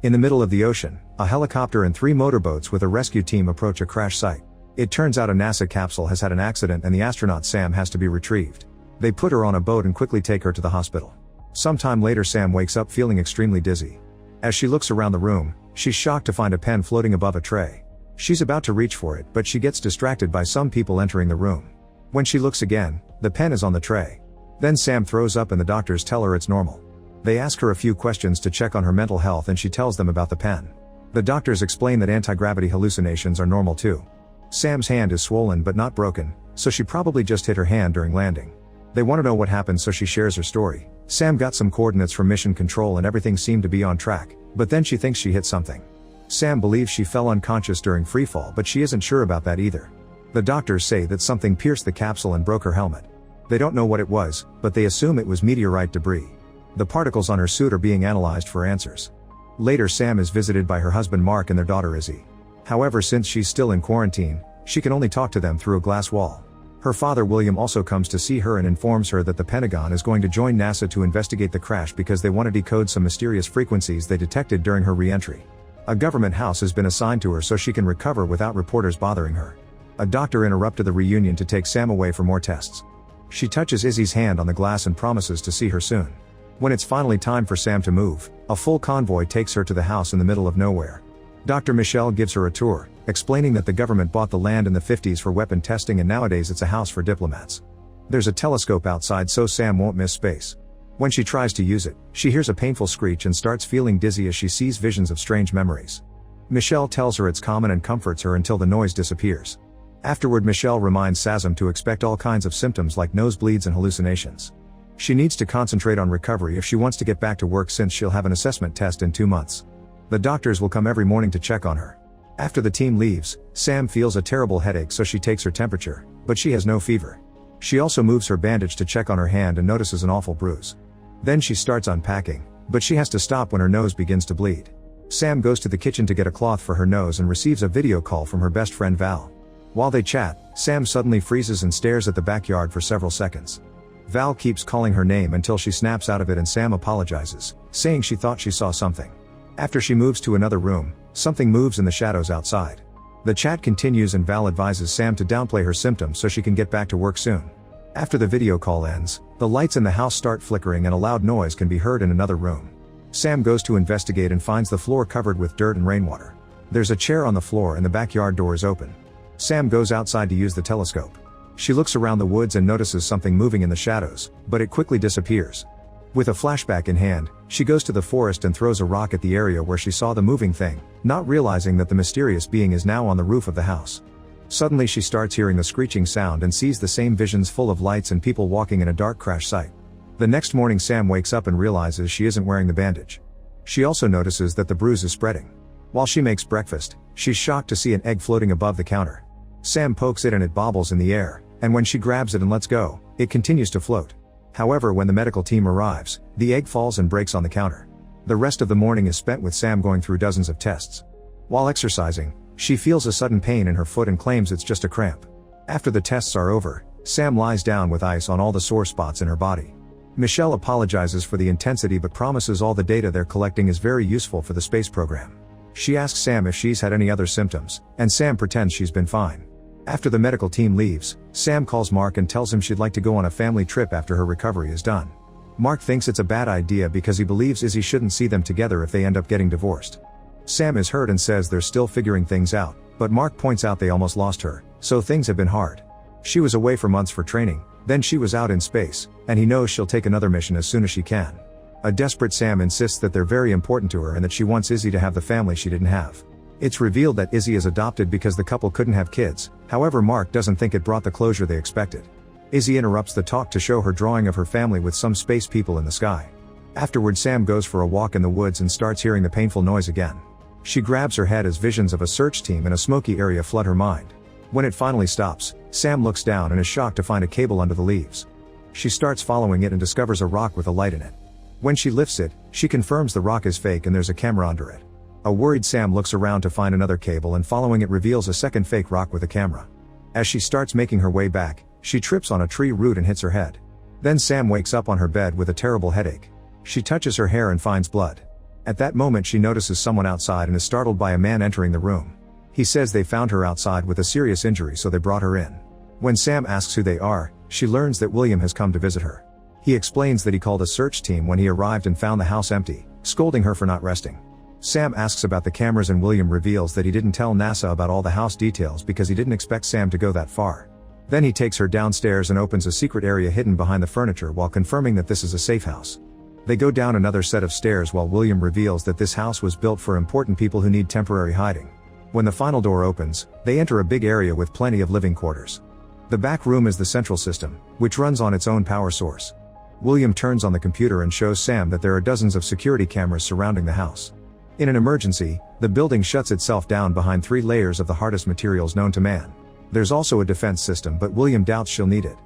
In the middle of the ocean, a helicopter and 3 motorboats with a rescue team approach a crash site. It turns out a NASA capsule has had an accident and the astronaut Sam has to be retrieved. They put her on a boat and quickly take her to the hospital. Sometime later Sam wakes up feeling extremely dizzy. As she looks around the room, she's shocked to find a pen floating above a tray. She's about to reach for it, but she gets distracted by some people entering the room. When she looks again, the pen is on the tray. Then Sam throws up and the doctors tell her it's normal. They ask her a few questions to check on her mental health and she tells them about the pen. The doctors explain that anti-gravity hallucinations are normal too. Sam's hand is swollen but not broken, so she probably just hit her hand during landing. They want to know what happened, so she shares her story. Sam got some coordinates from mission control and everything seemed to be on track, but then she thinks she hit something. Sam believes she fell unconscious during freefall, but she isn't sure about that either. The doctors say that something pierced the capsule and broke her helmet. They don't know what it was, but they assume it was meteorite debris. The particles on her suit are being analyzed for answers. Later Sam is visited by her husband Mark and their daughter Izzy. However, since she's still in quarantine, she can only talk to them through a glass wall. Her father William also comes to see her and informs her that the Pentagon is going to join NASA to investigate the crash because they want to decode some mysterious frequencies they detected during her re-entry. A government house has been assigned to her so she can recover without reporters bothering her. A doctor interrupted the reunion to take Sam away for more tests. She touches Izzy's hand on the glass and promises to see her soon. When it's finally time for Sam to move, a full convoy takes her to the house in the middle of nowhere. Dr. Michelle gives her a tour, explaining that the government bought the land in the 50s for weapon testing and nowadays it's a house for diplomats. There's a telescope outside so Sam won't miss space. When she tries to use it, she hears a painful screech and starts feeling dizzy as she sees visions of strange memories. Michelle tells her it's common and comforts her until the noise disappears. Afterward, Michelle reminds Sam to expect all kinds of symptoms like nosebleeds and hallucinations. She needs to concentrate on recovery if she wants to get back to work since she'll have an assessment test in 2 months. The doctors will come every morning to check on her. After the team leaves, Sam feels a terrible headache so she takes her temperature, but she has no fever. She also moves her bandage to check on her hand and notices an awful bruise. Then she starts unpacking, but she has to stop when her nose begins to bleed. Sam goes to the kitchen to get a cloth for her nose and receives a video call from her best friend Val. While they chat, Sam suddenly freezes and stares at the backyard for several seconds. Val keeps calling her name until she snaps out of it and Sam apologizes, saying she thought she saw something. After she moves to another room, something moves in the shadows outside. The chat continues and Val advises Sam to downplay her symptoms so she can get back to work soon. After the video call ends, the lights in the house start flickering and a loud noise can be heard in another room. Sam goes to investigate and finds the floor covered with dirt and rainwater. There's a chair on the floor and the backyard door is open. Sam goes outside to use the telescope. She looks around the woods and notices something moving in the shadows, but it quickly disappears. With a flashback in hand, she goes to the forest and throws a rock at the area where she saw the moving thing, not realizing that the mysterious being is now on the roof of the house. Suddenly she starts hearing the screeching sound and sees the same visions full of lights and people walking in a dark crash site. The next morning Sam wakes up and realizes she isn't wearing the bandage. She also notices that the bruise is spreading. While she makes breakfast, she's shocked to see an egg floating above the counter. Sam pokes it and it bobbles in the air, and when she grabs it and lets go, it continues to float. However, when the medical team arrives, the egg falls and breaks on the counter. The rest of the morning is spent with Sam going through dozens of tests. While exercising, she feels a sudden pain in her foot and claims it's just a cramp. After the tests are over, Sam lies down with ice on all the sore spots in her body. Michelle apologizes for the intensity but promises all the data they're collecting is very useful for the space program. She asks Sam if she's had any other symptoms, and Sam pretends she's been fine. After the medical team leaves, Sam calls Mark and tells him she'd like to go on a family trip after her recovery is done. Mark thinks it's a bad idea because he believes Izzy shouldn't see them together if they end up getting divorced. Sam is hurt and says they're still figuring things out, but Mark points out they almost lost her, so things have been hard. She was away for months for training, then she was out in space, and he knows she'll take another mission as soon as she can. A desperate Sam insists that they're very important to her and that she wants Izzy to have the family she didn't have. It's revealed that Izzy is adopted because the couple couldn't have kids, however Mark doesn't think it brought the closure they expected. Izzy interrupts the talk to show her drawing of her family with some space people in the sky. Afterward Sam goes for a walk in the woods and starts hearing the painful noise again. She grabs her head as visions of a search team in a smoky area flood her mind. When it finally stops, Sam looks down and is shocked to find a cable under the leaves. She starts following it and discovers a rock with a light in it. When she lifts it, she confirms the rock is fake and there's a camera under it. A worried Sam looks around to find another cable and following it reveals a second fake rock with a camera. As she starts making her way back, she trips on a tree root and hits her head. Then Sam wakes up on her bed with a terrible headache. She touches her hair and finds blood. At that moment she notices someone outside and is startled by a man entering the room. He says they found her outside with a serious injury, so they brought her in. When Sam asks who they are, she learns that William has come to visit her. He explains that he called a search team when he arrived and found the house empty, scolding her for not resting. Sam asks about the cameras and William reveals that he didn't tell NASA about all the house details because he didn't expect Sam to go that far. Then he takes her downstairs and opens a secret area hidden behind the furniture while confirming that this is a safe house. They go down another set of stairs while William reveals that this house was built for important people who need temporary hiding. When the final door opens, they enter a big area with plenty of living quarters. The back room is the central system, which runs on its own power source. William turns on the computer and shows Sam that there are dozens of security cameras surrounding the house. In an emergency, the building shuts itself down behind 3 layers of the hardest materials known to man. There's also a defense system, but William doubts she'll need it.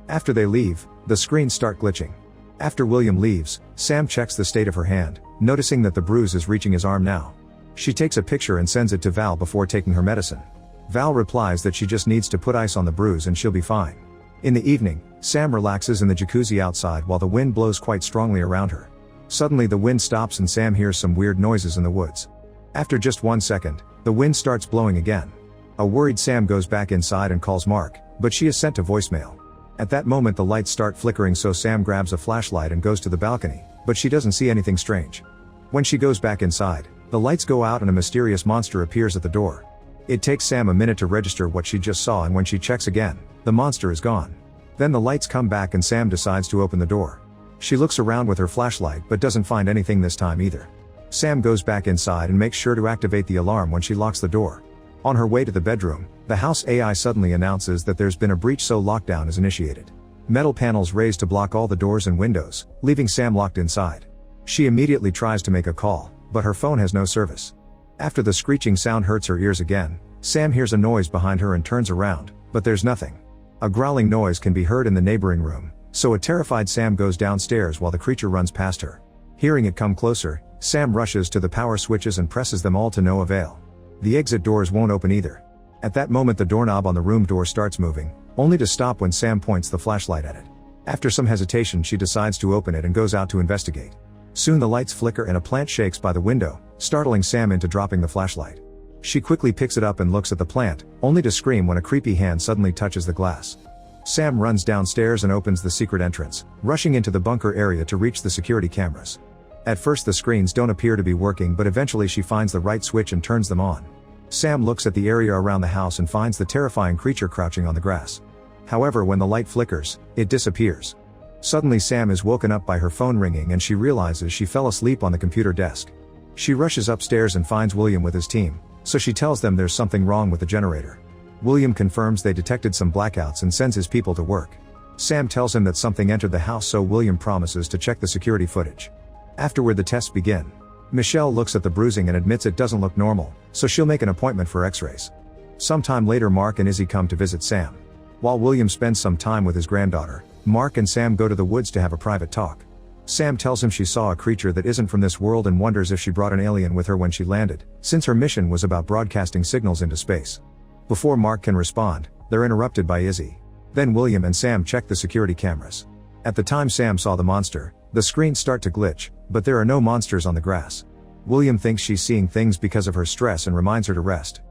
After they leave, the screens start glitching. After William leaves, Sam checks the state of her hand, noticing that the bruise is reaching his arm now. She takes a picture and sends it to Val before taking her medicine. Val replies that she just needs to put ice on the bruise and she'll be fine. In the evening, Sam relaxes in the jacuzzi outside while the wind blows quite strongly around her. Suddenly the wind stops and Sam hears some weird noises in the woods. After just 1 second, the wind starts blowing again. A worried Sam goes back inside and calls Mark, but she is sent to voicemail. At that moment the lights start flickering, so Sam grabs a flashlight and goes to the balcony, but she doesn't see anything strange. When she goes back inside, the lights go out and a mysterious monster appears at the door. It takes Sam a minute to register what she just saw, and when she checks again, the monster is gone. Then the lights come back and Sam decides to open the door. She looks around with her flashlight but doesn't find anything this time either. Sam goes back inside and makes sure to activate the alarm when she locks the door. On her way to the bedroom, the house AI suddenly announces that there's been a breach, so lockdown is initiated. Metal panels raise to block all the doors and windows, leaving Sam locked inside. She immediately tries to make a call, but her phone has no service. After the screeching sound hurts her ears again, Sam hears a noise behind her and turns around, but there's nothing. A growling noise can be heard in the neighboring room, so a terrified Sam goes downstairs while the creature runs past her. Hearing it come closer, Sam rushes to the power switches and presses them all to no avail. The exit doors won't open either. At that moment the doorknob on the room door starts moving, only to stop when Sam points the flashlight at it. After some hesitation she decides to open it and goes out to investigate. Soon the lights flicker and a plant shakes by the window, startling Sam into dropping the flashlight. She quickly picks it up and looks at the plant, only to scream when a creepy hand suddenly touches the glass. Sam runs downstairs and opens the secret entrance, rushing into the bunker area to reach the security cameras. At first the screens don't appear to be working, but eventually she finds the right switch and turns them on. Sam looks at the area around the house and finds the terrifying creature crouching on the grass. However, when the light flickers, it disappears. Suddenly Sam is woken up by her phone ringing and she realizes she fell asleep on the computer desk. She rushes upstairs and finds William with his team, so she tells them there's something wrong with the generator. William confirms they detected some blackouts and sends his people to work. Sam tells him that something entered the house, so William promises to check the security footage. Afterward the tests begin. Michelle looks at the bruising and admits it doesn't look normal, so she'll make an appointment for x-rays. Sometime later Mark and Izzy come to visit Sam. While William spends some time with his granddaughter, Mark and Sam go to the woods to have a private talk. Sam tells him she saw a creature that isn't from this world and wonders if she brought an alien with her when she landed, since her mission was about broadcasting signals into space. Before Mark can respond, they're interrupted by Izzy. Then William and Sam check the security cameras. At the time Sam saw the monster, the screens start to glitch, but there are no monsters on the grass. William thinks she's seeing things because of her stress and reminds her to rest.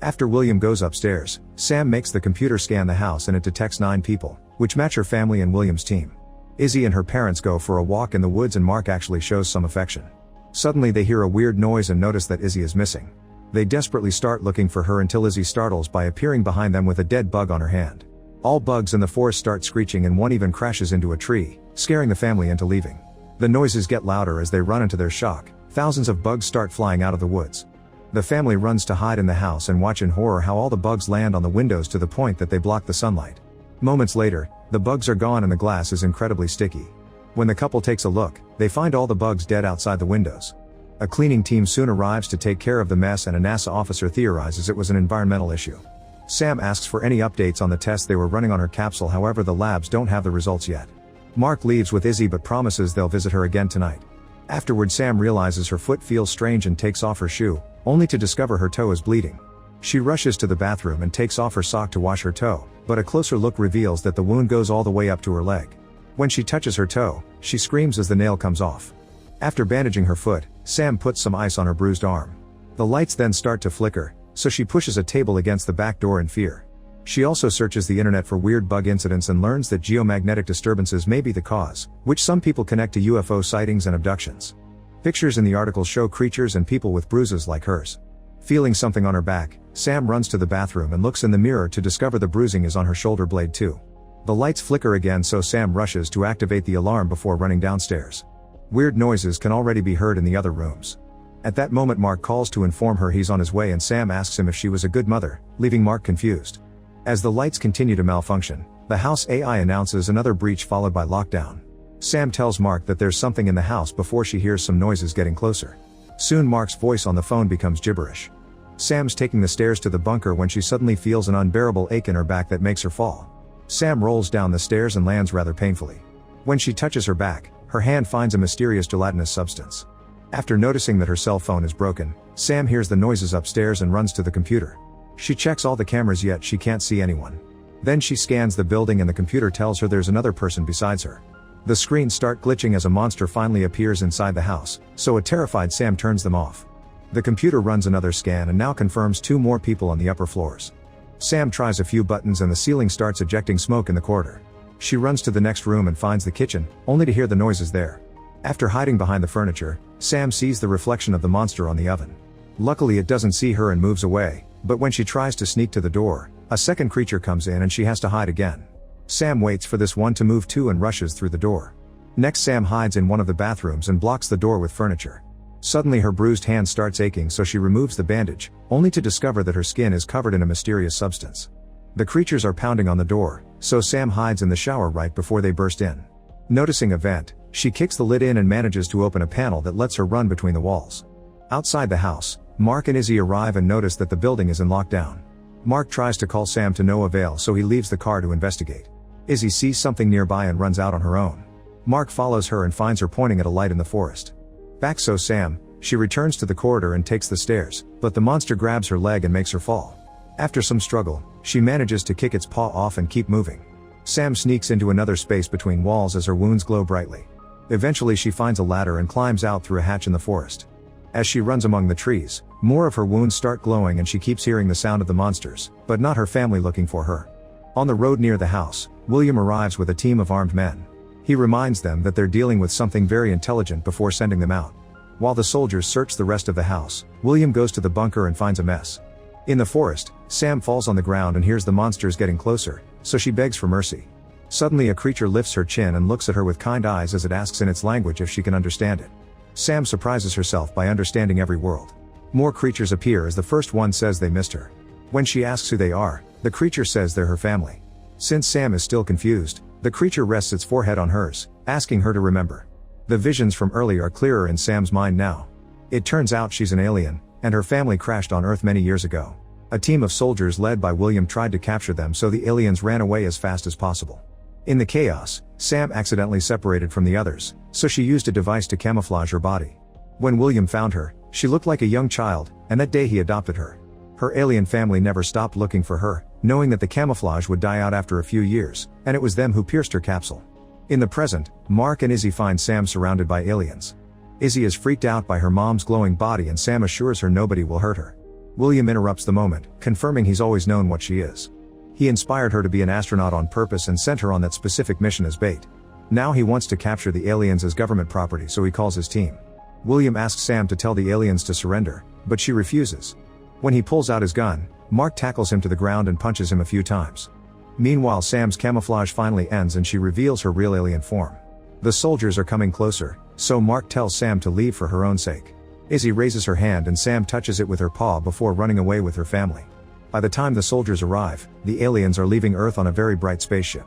After William goes upstairs, Sam makes the computer scan the house and it detects 9 people, which match her family and William's team. Izzy and her parents go for a walk in the woods and Mark actually shows some affection. Suddenly they hear a weird noise and notice that Izzy is missing. They desperately start looking for her until Izzy startles by appearing behind them with a dead bug on her hand. All bugs in the forest start screeching and one even crashes into a tree, scaring the family into leaving. The noises get louder as they run into their shock. Thousands of bugs start flying out of the woods. The family runs to hide in the house and watch in horror how all the bugs land on the windows to the point that they block the sunlight. Moments later, the bugs are gone and the glass is incredibly sticky. When the couple takes a look, they find all the bugs dead outside the windows. A cleaning team soon arrives to take care of the mess and a NASA officer theorizes it was an environmental issue. Sam asks for any updates on the tests they were running on her capsule, however the labs don't have the results yet. Mark leaves with Izzy but promises they'll visit her again tonight. Afterward Sam realizes her foot feels strange and takes off her shoe, only to discover her toe is bleeding. She rushes to the bathroom and takes off her sock to wash her toe, but a closer look reveals that the wound goes all the way up to her leg. When she touches her toe, she screams as the nail comes off. After bandaging her foot, Sam puts some ice on her bruised arm. The lights then start to flicker, so she pushes a table against the back door in fear. She also searches the internet for weird bug incidents and learns that geomagnetic disturbances may be the cause, which some people connect to UFO sightings and abductions. Pictures in the article show creatures and people with bruises like hers. Feeling something on her back, Sam runs to the bathroom and looks in the mirror to discover the bruising is on her shoulder blade too. The lights flicker again, so Sam rushes to activate the alarm before running downstairs. Weird noises can already be heard in the other rooms. At that moment, Mark calls to inform her he's on his way, and Sam asks him if she was a good mother, leaving Mark confused. As the lights continue to malfunction, the house AI announces another breach followed by lockdown. Sam tells Mark that there's something in the house before she hears some noises getting closer. Soon Mark's voice on the phone becomes gibberish. Sam's taking the stairs to the bunker when she suddenly feels an unbearable ache in her back that makes her fall. Sam rolls down the stairs and lands rather painfully. When she touches her back, her hand finds a mysterious gelatinous substance. After noticing that her cell phone is broken, Sam hears the noises upstairs and runs to the computer. She checks all the cameras, yet she can't see anyone. Then she scans the building and the computer tells her there's another person besides her. The screens start glitching as a monster finally appears inside the house, so a terrified Sam turns them off. The computer runs another scan and now confirms 2 more people on the upper floors. Sam tries a few buttons and the ceiling starts ejecting smoke in the corridor. She runs to the next room and finds the kitchen, only to hear the noises there. After hiding behind the furniture, Sam sees the reflection of the monster on the oven. Luckily it doesn't see her and moves away, but when she tries to sneak to the door, a second creature comes in and she has to hide again. Sam waits for this one to move too and rushes through the door. Next, Sam hides in one of the bathrooms and blocks the door with furniture. Suddenly her bruised hand starts aching, so she removes the bandage, only to discover that her skin is covered in a mysterious substance. The creatures are pounding on the door, so Sam hides in the shower right before they burst in. Noticing a vent, she kicks the lid in and manages to open a panel that lets her run between the walls. Outside the house, Mark and Izzy arrive and notice that the building is in lockdown. Mark tries to call Sam to no avail, so he leaves the car to investigate. Izzy sees something nearby and runs out on her own. Mark follows her and finds her pointing at a light in the forest. Back so Sam, she returns to the corridor and takes the stairs, but the monster grabs her leg and makes her fall. After some struggle, she manages to kick its paw off and keep moving. Sam sneaks into another space between walls as her wounds glow brightly. Eventually she finds a ladder and climbs out through a hatch in the forest. As she runs among the trees, more of her wounds start glowing and she keeps hearing the sound of the monsters, but not her family looking for her. On the road near the house, William arrives with a team of armed men. He reminds them that they're dealing with something very intelligent before sending them out. While the soldiers search the rest of the house, William goes to the bunker and finds a mess. In the forest, Sam falls on the ground and hears the monsters getting closer, so she begs for mercy. Suddenly a creature lifts her chin and looks at her with kind eyes as it asks in its language if she can understand it. Sam surprises herself by understanding every word. More creatures appear as the first one says they missed her. When she asks who they are, the creature says they're her family. Since Sam is still confused, the creature rests its forehead on hers, asking her to remember. The visions from earlier are clearer in Sam's mind now. It turns out she's an alien, and her family crashed on Earth many years ago. A team of soldiers led by William tried to capture them, so the aliens ran away as fast as possible. In the chaos, Sam accidentally separated from the others, so she used a device to camouflage her body. When William found her, she looked like a young child, and that day he adopted her. Her alien family never stopped looking for her, knowing that the camouflage would die out after a few years, and it was them who pierced her capsule. In the present, Mark and Izzy find Sam surrounded by aliens. Izzy is freaked out by her mom's glowing body and Sam assures her nobody will hurt her. William interrupts the moment, confirming he's always known what she is. He inspired her to be an astronaut on purpose and sent her on that specific mission as bait. Now he wants to capture the aliens as government property, so he calls his team. William asks Sam to tell the aliens to surrender, but she refuses. When he pulls out his gun, Mark tackles him to the ground and punches him a few times. Meanwhile, Sam's camouflage finally ends and she reveals her real alien form. The soldiers are coming closer, so Mark tells Sam to leave for her own sake. Izzy raises her hand and Sam touches it with her paw before running away with her family. By the time the soldiers arrive, the aliens are leaving Earth on a very bright spaceship.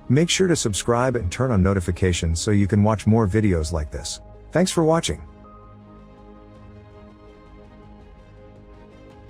Make sure to subscribe and turn on notifications so you can watch more videos like this. Thanks for watching.